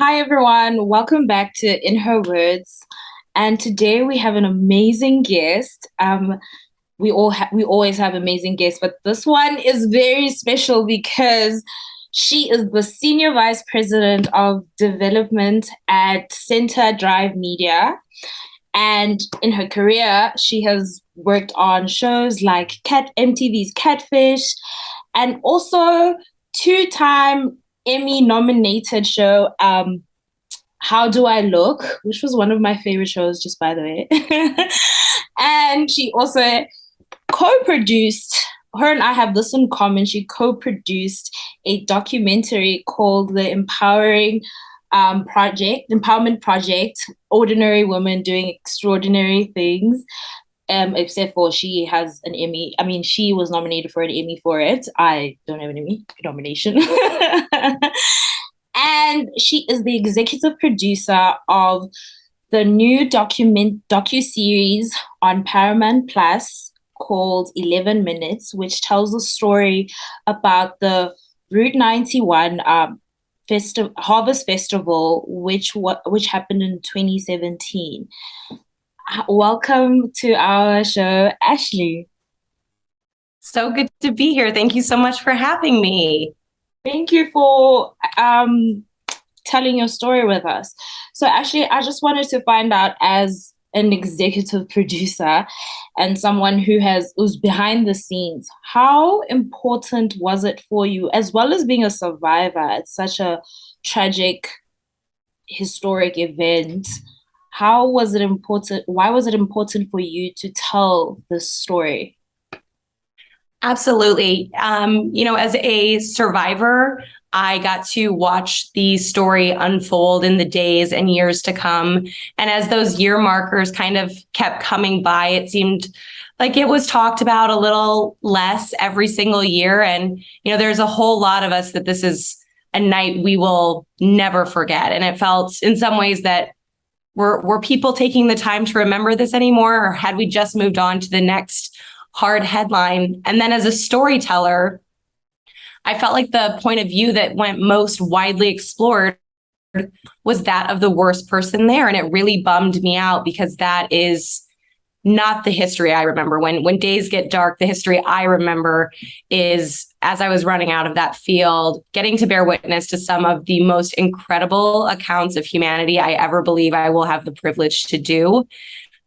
Hi, everyone. Welcome back to In Her Words. And today we have an amazing guest. We always have amazing guests, but this one is very special because she is the Senior Vice President of Development at Center Drive Media. And in her career, she has worked on shows like MTV's Catfish and also two-time Emmy nominated show How Do I Look, which was one of my favorite shows, just by the way. And she also co-produced, her and I have this in common. She co-produced a documentary called the Empowerment Project, Ordinary Women Doing Extraordinary Things. Except for she has an Emmy. I mean, she was nominated for an Emmy for it. I don't have an Emmy nomination. And she is the executive producer of the new docu-series on Paramount Plus called 11 Minutes, which tells a story about the Route 91 Harvest Festival, which happened in 2017. Welcome to our show, Ashley. So good to be here. Thank you so much for having me. Thank you for telling your story with us. So, Ashley, I just wanted to find out, as an executive producer and someone who's behind the scenes, how important was it for you, as well as being a survivor at such a tragic, historic event? How was it important? Why was it important for you to tell this story? Absolutely. As a survivor, I got to watch the story unfold in the days and years to come. And as those year markers kind of kept coming by, it seemed like it was talked about a little less every single year. And, there's a whole lot of us that this is a night we will never forget. And it felt in some ways that were people taking the time to remember this anymore? Or had we just moved on to the next hard headline? And then as a storyteller, I felt like the point of view that went most widely explored was that of the worst person there. And it really bummed me out because that is not the history I remember. When days get dark, the history I remember is, as I was running out of that field, getting to bear witness to some of the most incredible accounts of humanity I ever believe I will have the privilege to do.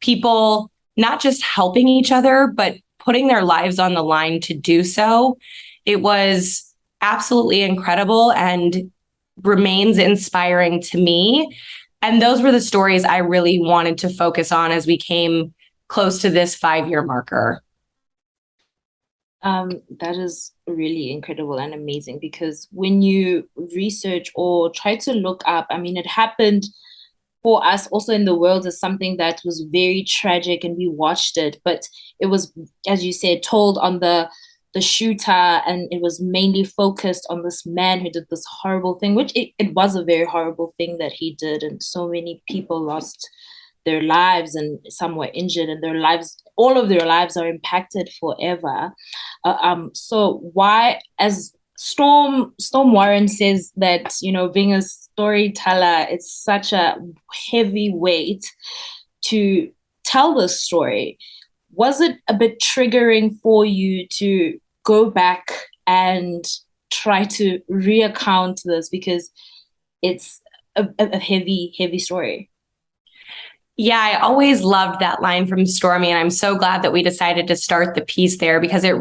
People not just helping each other, but putting their lives on the line to do so. It was absolutely incredible and remains inspiring to me. And those were the stories I really wanted to focus on as we came close to this 5-year marker. That is really incredible and amazing, because when you research or try to look up, I mean, it happened for us also in the world as something that was very tragic, and we watched it, but it was, as you said, told on the shooter, and it was mainly focused on this man who did this horrible thing, which it was a very horrible thing that he did, and so many people lost their lives and some were injured, and all of their lives are impacted forever. So why, as Storm Warren says, that being a storyteller, it's such a heavy weight to tell this story. Was it a bit triggering for you to go back and try to reaccount this, because it's a heavy story? Yeah, I always loved that line from Stormy, and I'm so glad that we decided to start the piece there because it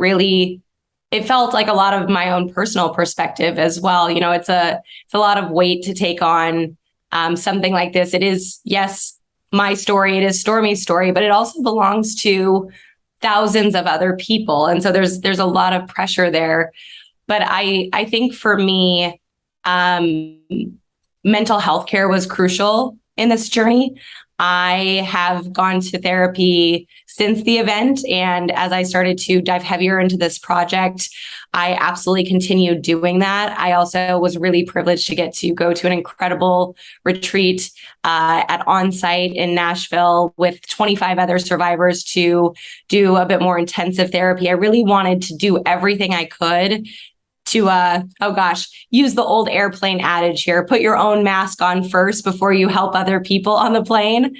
felt like a lot of my own personal perspective as well. It's a lot of weight to take on something like this. It is, yes, my story. It is Stormy's story, but it also belongs to thousands of other people, and so there's a lot of pressure there. But I think for me, mental health care was crucial in this journey. I have gone to therapy since the event. And as I started to dive heavier into this project, I absolutely continued doing that. I also was really privileged to get to go to an incredible retreat at Onsite in Nashville with 25 other survivors to do a bit more intensive therapy. I really wanted to do everything I could to use the old airplane adage here, put your own mask on first before you help other people on the plane.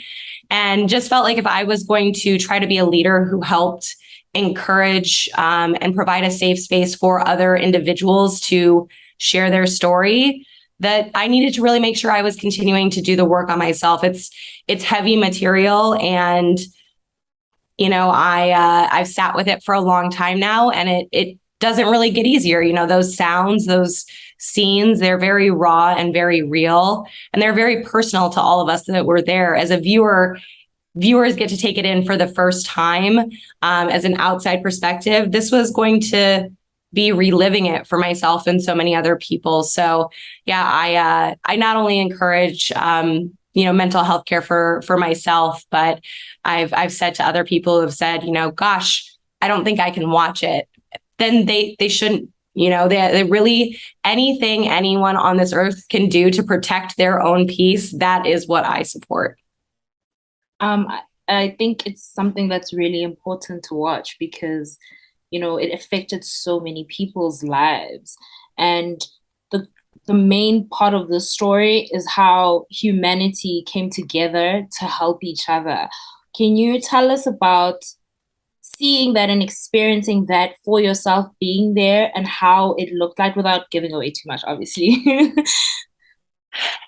And just felt like if I was going to try to be a leader who helped encourage and provide a safe space for other individuals to share their story, that I needed to really make sure I was continuing to do the work on myself. It's heavy material, and I've sat with it for a long time now, and it doesn't really get easier. Those sounds, those scenes, they're very raw and very real, and they're very personal to all of us that were there. As a viewer, viewers get to take it in for the first time. As an outside perspective, this was going to be reliving it for myself and so many other people. So yeah, I not only encourage mental health care for myself, but I've said to other people who have said, gosh, I don't think I can watch it. Then they shouldn't. They really, anything anyone on this earth can do to protect their own peace, that is what I support. I think it's something that's really important to watch because, it affected so many people's lives. And the main part of the story is how humanity came together to help each other. Can you tell us about seeing that and experiencing that for yourself, being there, and how it looked like, without giving away too much, obviously?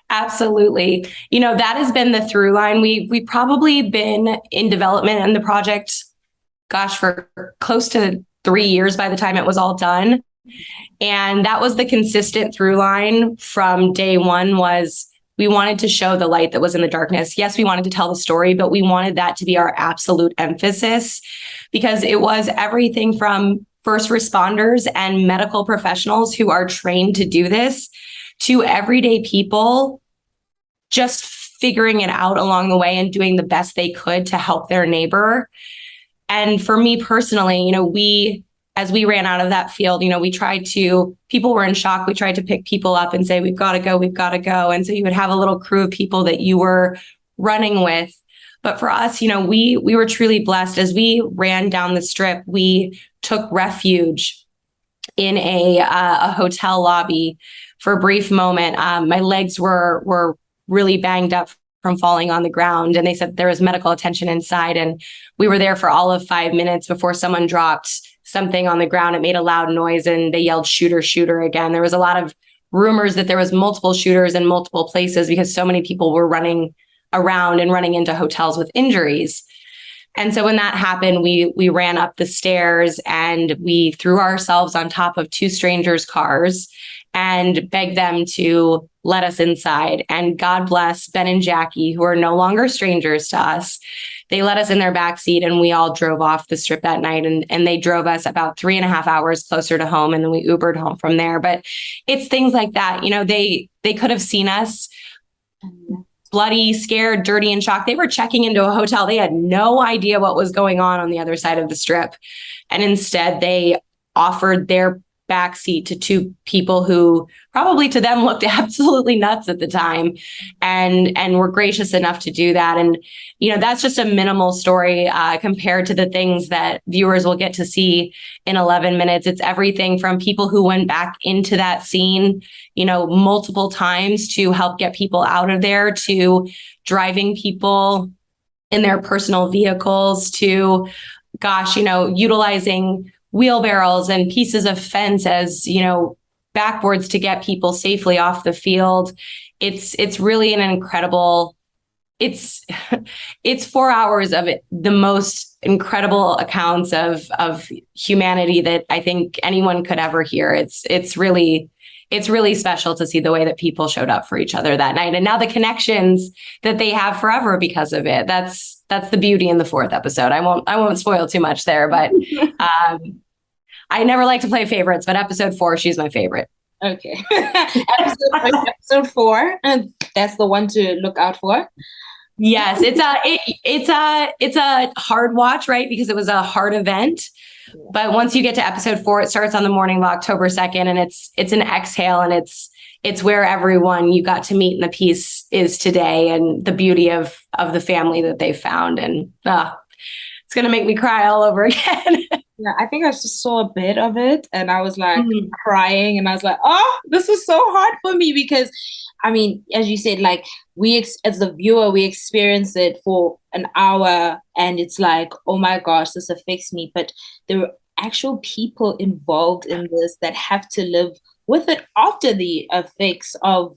Absolutely. That has been the through line. We've probably been in development in the project, for close to 3 years by the time it was all done. And that was the consistent through line from day one. Was we wanted to show the light that was in the darkness. Yes, we wanted to tell the story, but we wanted that to be our absolute emphasis, because it was everything from first responders and medical professionals who are trained to do this to everyday people just figuring it out along the way and doing the best they could to help their neighbor. And for me personally, as we ran out of that field, people were in shock. We tried to pick people up and say, we've got to go. And so you would have a little crew of people that you were running with. But for us, we were truly blessed. As we ran down the strip, we took refuge in a hotel lobby for a brief moment. My legs were really banged up from falling on the ground, and they said there was medical attention inside. And we were there for all of 5 minutes before someone dropped something on the ground. It made a loud noise, and they yelled, "Shooter, shooter," again. There was a lot of rumors that there was multiple shooters in multiple places because so many people were running around and running into hotels with injuries. And so when that happened, we ran up the stairs and we threw ourselves on top of two strangers' cars and begged them to let us inside. And God bless Ben and Jackie, who are no longer strangers to us. They let us in their backseat, and we all drove off the strip that night. And they drove us about 3.5 hours closer to home, and then we Ubered home from there. But it's things like that. They could have seen us bloody, scared, dirty, and shocked. They were checking into a hotel. They had no idea what was going on the other side of the strip. And instead, they offered their backseat to two people who probably to them looked absolutely nuts at the time, and were gracious enough to do that. And that's just a minimal story compared to the things that viewers will get to see in 11 minutes. It's everything from people who went back into that scene multiple times to help get people out of there, to driving people in their personal vehicles, to utilizing wheelbarrows and pieces of fence as backboards to get people safely off the field. It's really an incredible. It's 4 hours of it, the most incredible accounts of humanity that I think anyone could ever hear. It's really special to see the way that people showed up for each other that night, and now the connections that they have forever because of it. That's the beauty in the 4th episode. I won't spoil too much there, but I never like to play favorites, but episode 4, she's my favorite. Okay. episode 4, and that's the one to look out for. Yes, it's a hard watch, right? Because it was a hard event. But once you get to episode 4, it starts on the morning of October 2nd, and it's an exhale, and it's where everyone you got to meet in the piece is today, and the beauty of the family that they found. And it's going to make me cry all over again. Yeah, I think I just saw a bit of it and I was like Mhm. crying and I was like, oh, this is so hard for me because I mean, as you said, like as the viewer, we experience it for an hour and it's like, oh my gosh, this affects me. But there are actual people involved in this that have to live with it after the effects of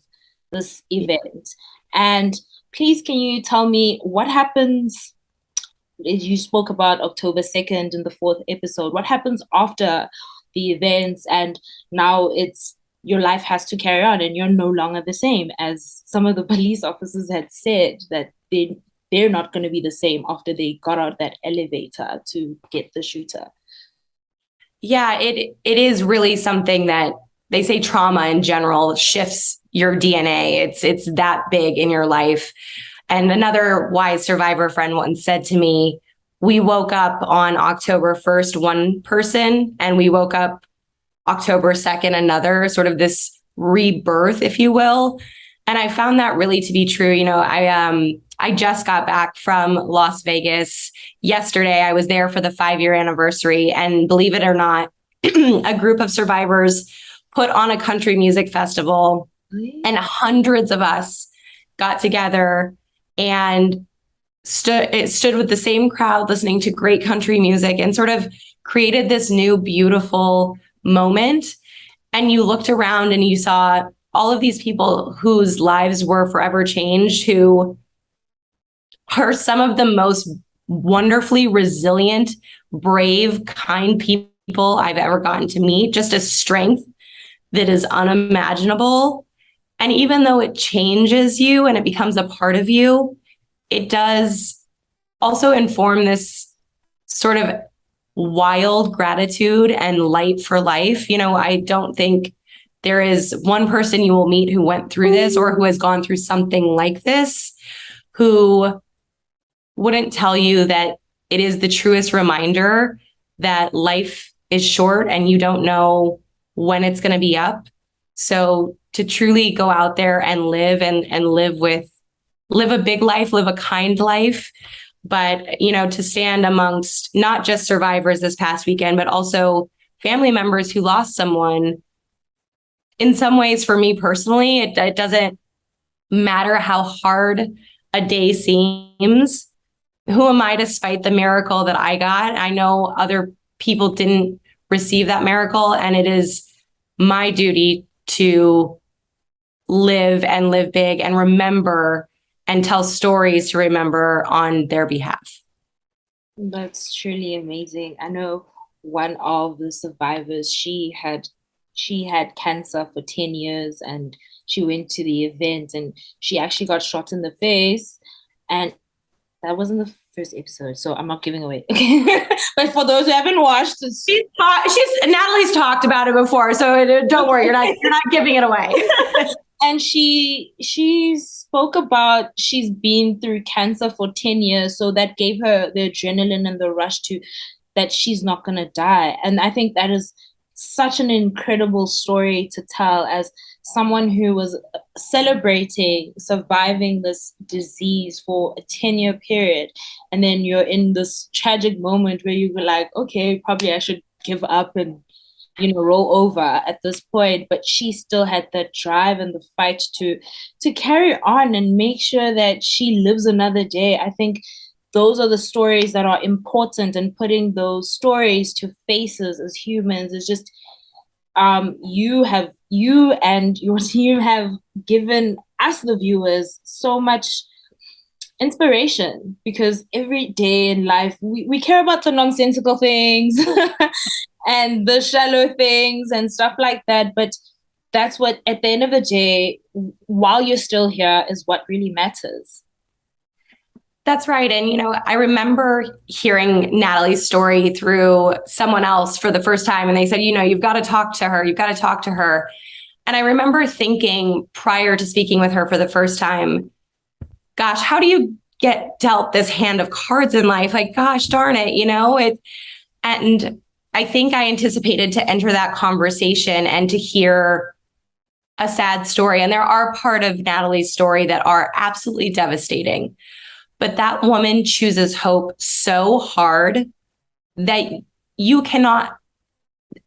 this event. And please, can you tell me what happens? You spoke about October 2nd in the fourth episode. What happens after the events and now it's your life has to carry on and you're no longer the same, as some of the police officers had said that they're not going to be the same after they got out that elevator to get the shooter. Yeah, it is really something that they say trauma in general shifts your DNA. It's that big in your life. And another wise survivor friend once said to me, we woke up on October 1st, one person, and we woke up October 2nd, another, sort of this rebirth, if you will. And I found that really to be true. I just got back from Las Vegas yesterday. I was there for the 5-year anniversary, and believe it or not, a group of survivors put on a country music festival, and hundreds of us got together and stood with the same crowd listening to great country music and sort of created this new beautiful moment. And you looked around and you saw all of these people whose lives were forever changed, who are some of the most wonderfully resilient, brave, kind people I've ever gotten to meet. Just a strength that is unimaginable. And even though it changes you and it becomes a part of you, it does also inform this sort of wild gratitude and light for life. I don't think there is one person you will meet who went through this or who has gone through something like this who wouldn't tell you that it is the truest reminder that life is short and you don't know when it's going to be up. So to truly go out there and live and live a big life, live a kind life, but to stand amongst not just survivors this past weekend, but also family members who lost someone. In some ways, for me personally, it doesn't matter how hard a day seems. Who am I to spite the miracle that I got? I know other people didn't receive that miracle, and it is my duty to live and live big and remember and tell stories to remember on their behalf. That's truly amazing. I know one of the survivors, she had cancer for 10 years and she went to the event and she actually got shot in the face. And that wasn't the first episode, so I'm not giving away. But for those who haven't watched, Natalie's talked about it before, so don't worry, you're not giving it away. And she spoke about she's been through cancer for 10 years, so that gave her the adrenaline and the rush to that she's not going to die. And I think that is such an incredible story to tell as someone who was celebrating surviving this disease for a 10-year period. And then you're in this tragic moment where you were like, okay, probably I should give up and roll over at this point, but she still had that drive and the fight to carry on and make sure that she lives another day. I think those are the stories that are important, and putting those stories to faces as humans is just you and your team have given us the viewers so much inspiration, because every day in life we care about the nonsensical things and the shallow things and stuff like that. But that's what, at the end of the day, while you're still here, is what really matters. That's right. And, I remember hearing Natalie's story through someone else for the first time. And they said, you've got to talk to her. You've got to talk to her. And I remember thinking prior to speaking with her for the first time, gosh, how do you get dealt this hand of cards in life? Like, gosh, darn it, and I think I anticipated to enter that conversation and to hear a sad story. And there are part of Natalie's story that are absolutely devastating. But that woman chooses hope so hard that you cannot,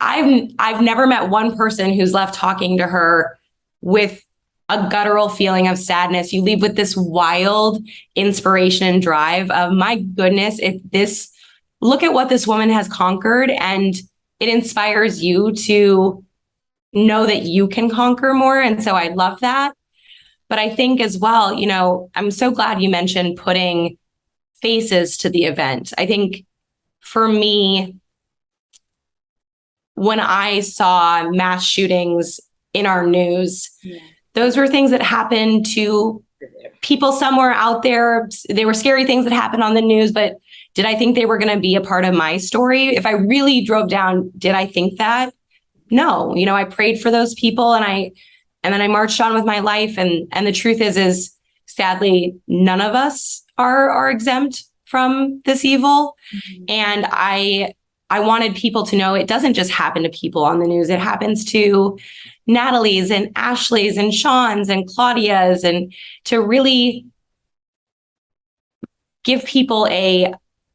I've never met one person who's left talking to her with a guttural feeling of sadness. You leave with this wild inspiration and drive of, my goodness, if this, look at what this woman has conquered, and it inspires you to know that you can conquer more. And so I love that. But I think as well, you know, I'm so glad you mentioned putting faces to the event. I think for me, when I saw mass shootings in our news, those were things that happened to people somewhere out there. They were scary things that happened on the news, but did I think they were going to be a part of my story? If I really drove down, did I think that? No. You know, I prayed for those people, and then I marched on with my life. And the truth is sadly, none of us are exempt from this evil. Mm-hmm. And I wanted people to know it doesn't just happen to people on the news. It happens to Natalie's and Ashley's and Sean's and Claudia's, and to really give people a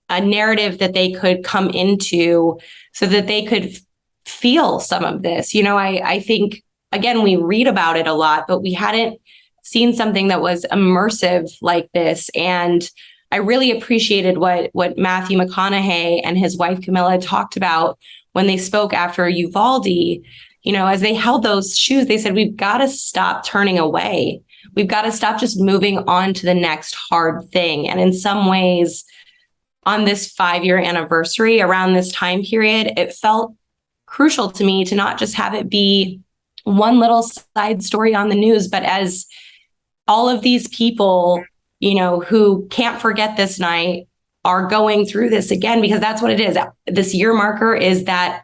narrative that they could come into so that they could feel some of this. You know, I think, again, we read about it a lot, but we hadn't seen something that was immersive like this. And I really appreciated what Matthew McConaughey and his wife Camilla talked about when they spoke after Uvalde. You know, as they held those shoes, they said, we've got to stop turning away. We've got to stop just moving on to the next hard thing. And in some ways, on this 5-year anniversary, around this time period, it felt crucial to me to not just have it be one little side story on the news, but as all of these people, you know, who can't forget this night are going through this again, because that's what it is. This year marker is that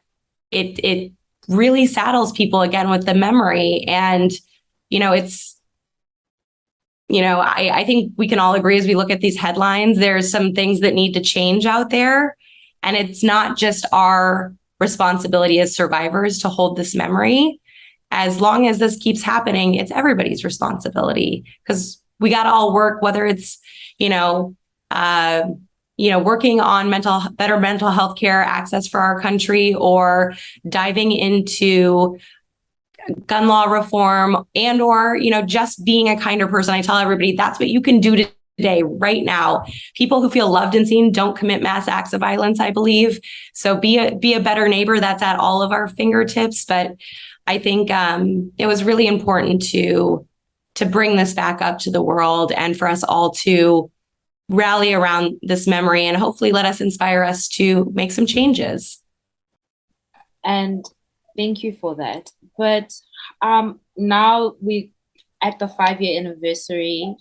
it really saddles people again with the memory. And, you know, it's, you know, I think we can all agree as we look at these headlines, there's some things that need to change out there. And it's not just our responsibility as survivors to hold this memory. As long as this keeps happening, it's everybody's responsibility, because we got to all work, whether it's, working on better mental health care access for our country, or diving into gun law reform, and or, just being a kinder person. I tell everybody that's what you can do today, right now. People who feel loved and seen don't commit mass acts of violence, I believe. So be a better neighbor. That's at all of our fingertips. But I think it was really important to bring this back up to the world, and for us all to rally around this memory, and hopefully let us inspire us to make some changes. And thank you for that. But now we at the 5-year anniversary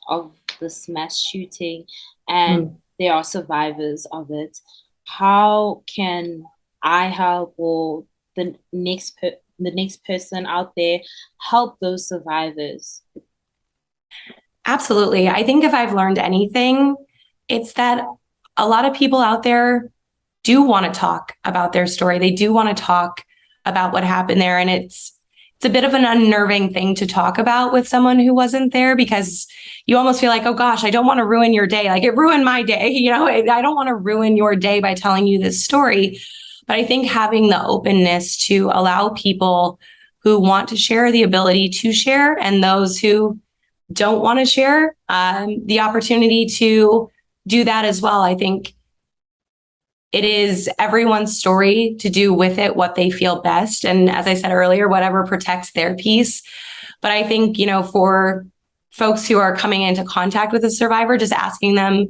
of this mass shooting, and there are survivors of it. How can I help, or the next person out there help those survivors? Absolutely. I think if I've learned anything, it's that a lot of people out there do want to talk about their story. They do want to talk about what happened there. And it's a bit of an unnerving thing to talk about with someone who wasn't there, because you almost feel like, oh gosh, I don't want to ruin your day. Like, it ruined my day. I don't want to ruin your day by telling you this story. But I think having the openness to allow people who want to share the ability to share, and those who don't want to share the opportunity to do that as well. I think it is everyone's story to do with it what they feel best. And as I said earlier, whatever protects their peace. But I think, for folks who are coming into contact with a survivor, just asking them,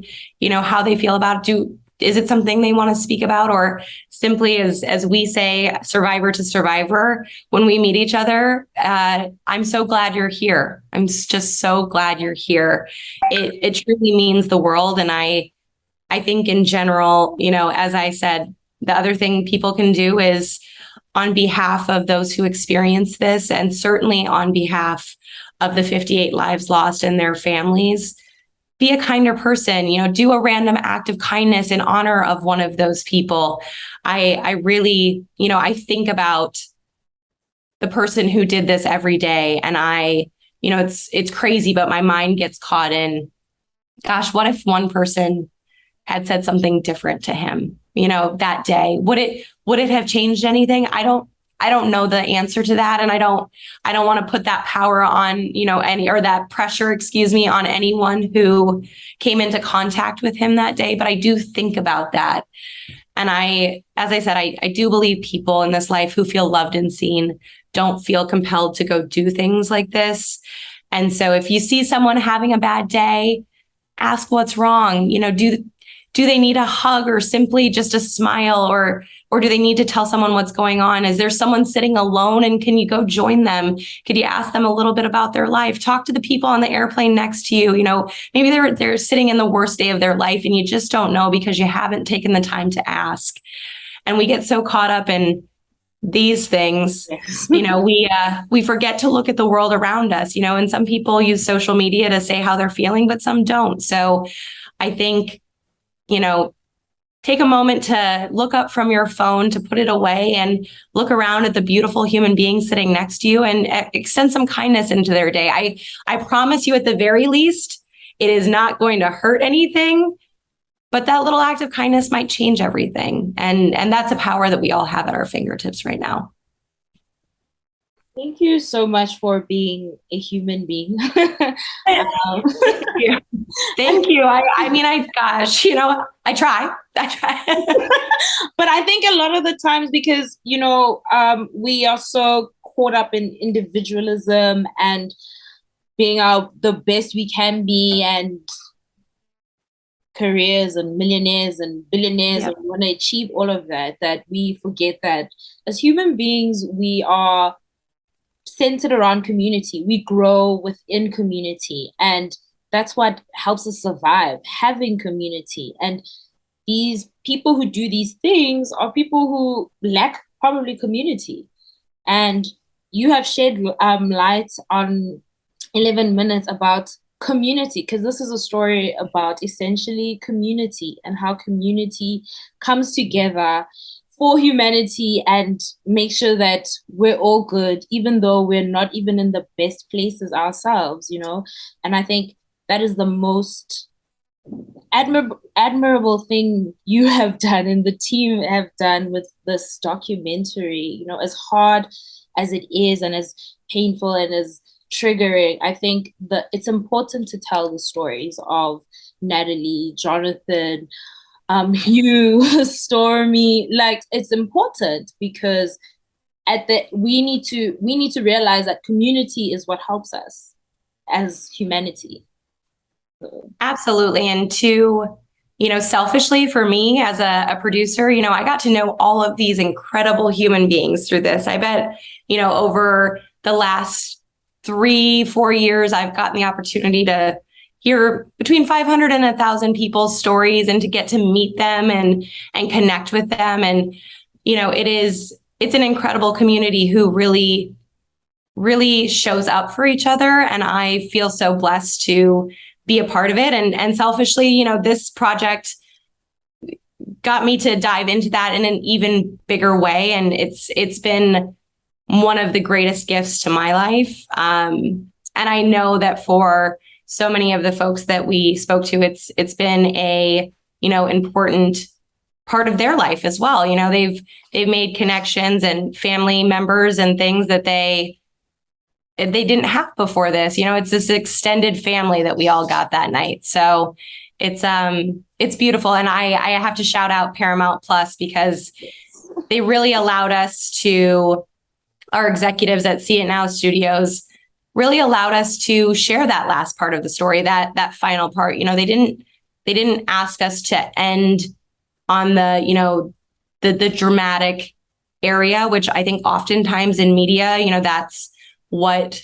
how they feel about it. Is it something they want to speak about? Or simply, as we say, survivor to survivor, when we meet each other, I'm so glad you're here. I'm just so glad you're here. It truly means the world. And I think in general, as I said, the other thing people can do is, on behalf of those who experience this, and certainly on behalf of the 58 lives lost and their families, be a kinder person, do a random act of kindness in honor of one of those people. I really, I think about the person who did this every day, and it's crazy, but my mind gets caught in, gosh, what if one person had said something different to him? that day? Would it have changed anything? I don't know the answer to that. And I don't want to put that power on, or that pressure, on anyone who came into contact with him that day. But I do think about that. And as I said, I do believe people in this life who feel loved and seen don't feel compelled to go do things like this. And so if you see someone having a bad day, ask what's wrong. Do they need a hug or simply just a smile, or do they need to tell someone what's going on? Is there someone sitting alone, and can you go join them? Could you ask them a little bit about their life? Talk to the people on the airplane next to you. Maybe they're sitting in the worst day of their life and you just don't know because you haven't taken the time to ask. And we get so caught up in these things. Yes. We forget to look at the world around us, and some people use social media to say how they're feeling, but some don't. So I think, take a moment to look up from your phone, to put it away and look around at the beautiful human being sitting next to you and extend some kindness into their day. I promise you, at the very least, it is not going to hurt anything, but that little act of kindness might change everything. And that's a power that we all have at our fingertips right now. Thank you so much for being a human being. Thank you. Thank you. I try. But I think a lot of the times, because, we are so caught up in individualism and being the best we can be, and careers and millionaires and billionaires, and we want to achieve all of that we forget that as human beings, we are centered around community. We grow within community, and that's what helps us survive, having community. And these people who do these things are people who lack probably community. And you have shed light on 11 minutes about community, because this is a story about essentially community and how community comes together for humanity and make sure that we're all good, even though we're not even in the best places ourselves, And I think that is the most admirable thing you have done and the team have done with this documentary. As hard as it is and as painful and as triggering, I think that it's important to tell the stories of Natalie, Jonathan, you, Stormy. Like, it's important because we need to realize that community is what helps us as humanity. Absolutely. And selfishly for me as a producer, I got to know all of these incredible human beings through this. I bet, over the last 3-4 years, I've gotten the opportunity to hear between 500 and 1,000 people's stories and to get to meet them and connect with them. And, it's an incredible community who really, really shows up for each other. And I feel so blessed to be a part of it. And selfishly, this project got me to dive into that in an even bigger way. And it's been one of the greatest gifts to my life. And I know that for so many of the folks that we spoke to, it's been a, important part of their life as well. They've made connections and family members and things that they didn't have before this. It's this extended family that we all got that night. So it's beautiful. And I have to shout out Paramount Plus, because they really allowed us to, our executives at See It Now Studios really allowed us to share that last part of the story, that final part. They didn't ask us to end on the dramatic area, which I think oftentimes in media, that's what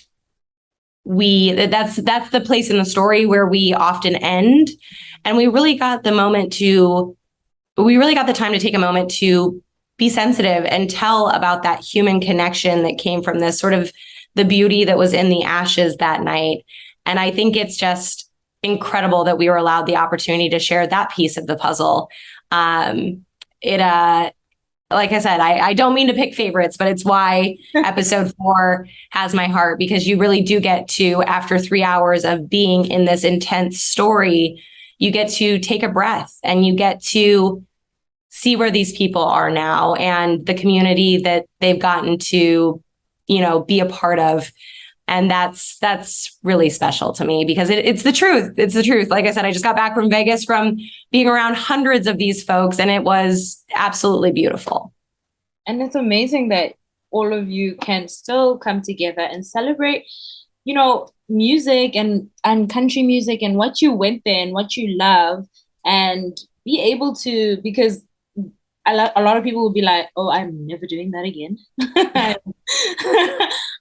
that's the place in the story where we often end. And we really got the time to take a moment to be sensitive and tell about that human connection that came from this, sort of the beauty that was in the ashes that night. And I think it's just incredible that we were allowed the opportunity to share that piece of the puzzle. Like I said, I don't mean to pick favorites, but it's why episode 4 has my heart, because you really do get to, after 3 hours of being in this intense story, you get to take a breath and you get to see where these people are now and the community that they've gotten to, be a part of. And that's really special to me because it's the truth. It's the truth. Like I said, I just got back from Vegas from being around hundreds of these folks, and it was absolutely beautiful. And it's amazing that all of you can still come together and celebrate, music and country music and what you went there and what you love, and be able to, because a lot of people will be like, oh, I'm never doing that again.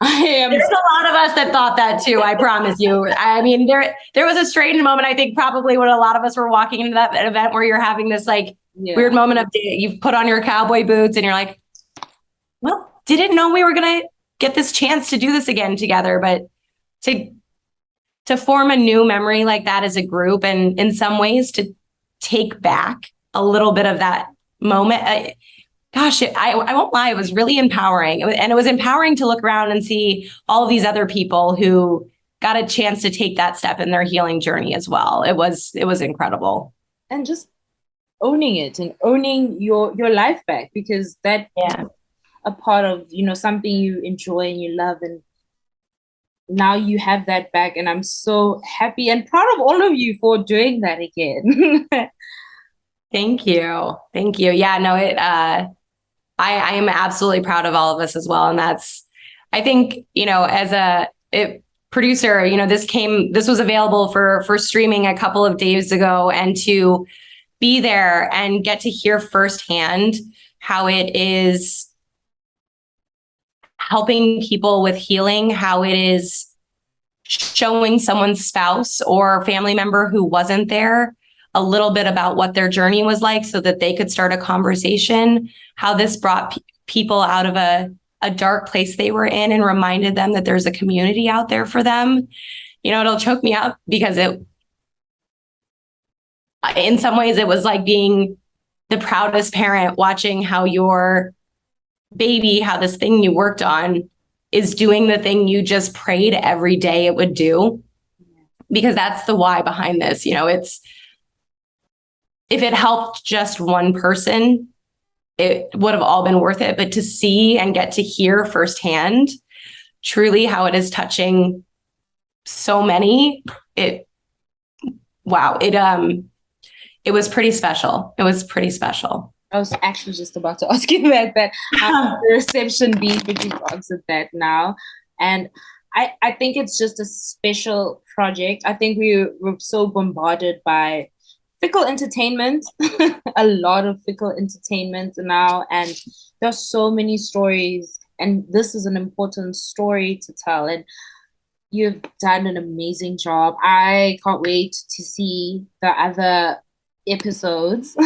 I am. There's a lot of us that thought that too. I promise you. I mean, there was a strange moment, I think, probably when a lot of us were walking into that event where you're having this weird moment of you've put on your cowboy boots and you're like, well, didn't know we were going to get this chance to do this again together. But to form a new memory like that as a group, and in some ways to take back a little bit of that moment, I won't lie, it was really empowering. And it was empowering to look around and see all of these other people who got a chance to take that step in their healing journey as well. It was incredible. And just owning it and owning your life back, because that a part of, something you enjoy and you love, and now you have that back. And I'm so happy and proud of all of you for doing that again. Thank you. Yeah, no, I am absolutely proud of all of us as well. And that's, I think, as a producer, this was available for streaming a couple of days ago, and to be there and get to hear firsthand how it is helping people with healing, how it is showing someone's spouse or family member who wasn't there a little bit about what their journey was like so that they could start a conversation, how this brought people out of a dark place they were in and reminded them that there's a community out there for them. It'll choke me up because in some ways it was like being the proudest parent watching how your baby, how this thing you worked on is doing the thing you just prayed every day it would do, because that's the why behind this. It's, if it helped just one person, it would have all been worth it. But to see and get to hear firsthand truly how it is touching so many, it was pretty special. It was pretty special. I was actually just about to ask you that how the reception be, but you've answered that now. And I think it's just a special project. I think we were so bombarded by fickle entertainment, a lot of fickle entertainment now, and there's so many stories, and this is an important story to tell, and you've done an amazing job. I can't wait to see the other episodes.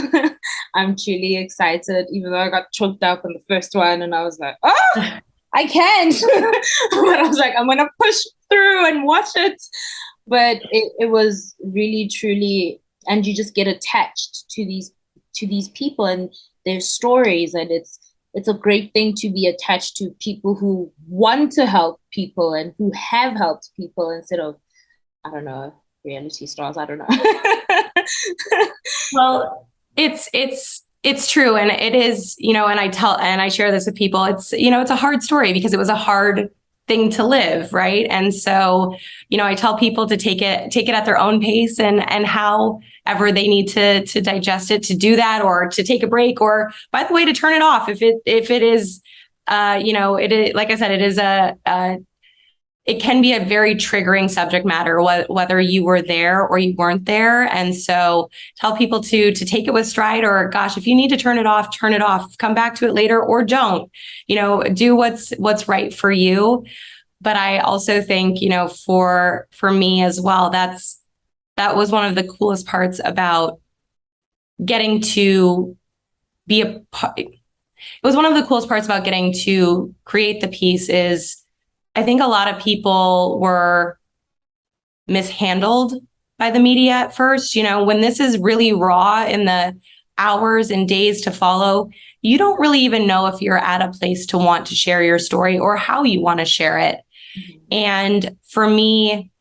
I'm truly excited, even though I got choked up in the first one and I was like, oh, I can't. But I was like, I'm gonna push through and watch it. But it was really, truly, and you just get attached to these people and their stories, and it's a great thing to be attached to people who want to help people and who have helped people, instead of, I don't know, reality stars. I don't know. Well, it's true. And it is, and I share this with people. It's, it's a hard story because it was a hard thing to live. Right. And so, I tell people to take it at their own pace and however they need to digest it, to do that, or to take a break, or, by the way, to turn it off. If it is, it is, like I said, it is it can be a very triggering subject matter, whether you were there or you weren't there. And so tell people to take it with stride, or gosh, if you need to turn it off, come back to it later, or don't, do what's right for you. But I also think, for me as well, that was one of the coolest parts about getting to be a part. It was one of the coolest parts about getting to create the piece is, I think a lot of people were mishandled by the media at first. When this is really raw in the hours and days to follow, you don't really even know if you're at a place to want to share your story or how you want to share it. Mm-hmm. And for me,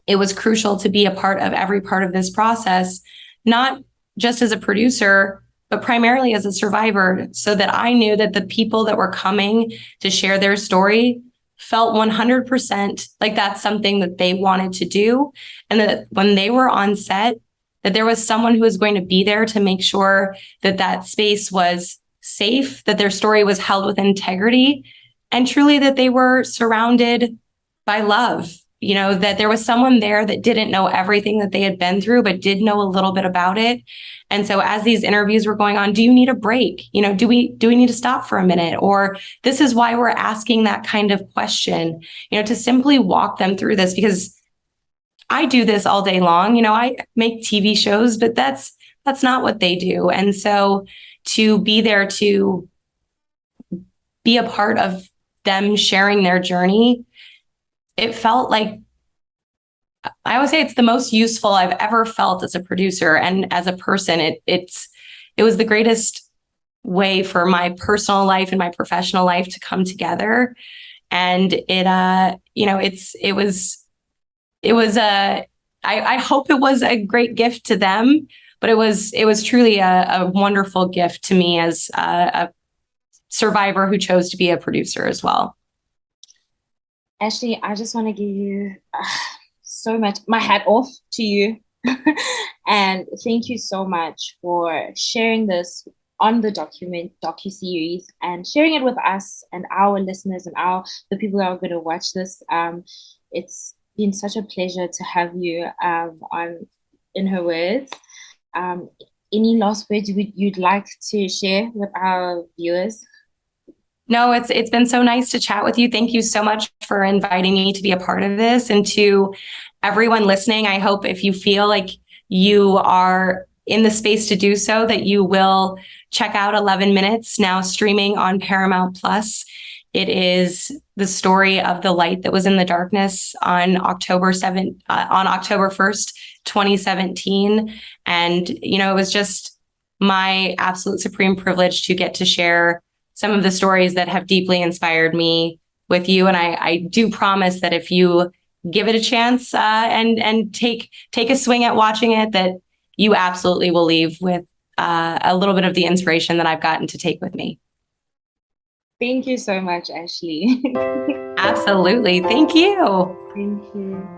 it was crucial to be a part of every part of this process, not just as a producer, but primarily as a survivor, so that I knew that the people that were coming to share their story felt 100% like that's something that they wanted to do. And that when they were on set, that there was someone who was going to be there to make sure that that space was safe, that their story was held with integrity, and truly that they were surrounded by love. You know, that there was someone there that didn't know everything that they had been through, but did know a little bit about it. And so as these interviews were going on, do you need a break? You know, do we need to stop for a minute? Or this is why we're asking that kind of question, you know, to simply walk them through this, because I do this all day long. You know, I make TV shows, but that's not what they do. And so to be there to be a part of them sharing their journey, it felt like, I always say it's the most useful I've ever felt as a producer and as a person. It was the greatest way for my personal life and my professional life to come together. And I hope it was a great gift to them, but it was truly a wonderful gift to me as a survivor who chose to be a producer as well. Ashley, I just want to give you so much, my hat off to you. And thank you so much for sharing this on the docu-series and sharing it with us and our listeners and the people that are going to watch this. It's been such a pleasure to have you on In Her Words. Any last words you'd like to share with our viewers? No, it's been so nice to chat with you. Thank you so much for inviting me to be a part of this. And to everyone listening, I hope if you feel like you are in the space to do so, that you will check out 11 Minutes, now streaming on Paramount Plus. It is the story of the light that was in the darkness on October 1st, 2017. And, you know, it was just my absolute supreme privilege to get to share some of the stories that have deeply inspired me with you. And I do promise that if you give it a chance and take a swing at watching it, that you absolutely will leave with a little bit of the inspiration that I've gotten to take with me. Thank you so much, Ashley. Absolutely. Thank you. Thank you.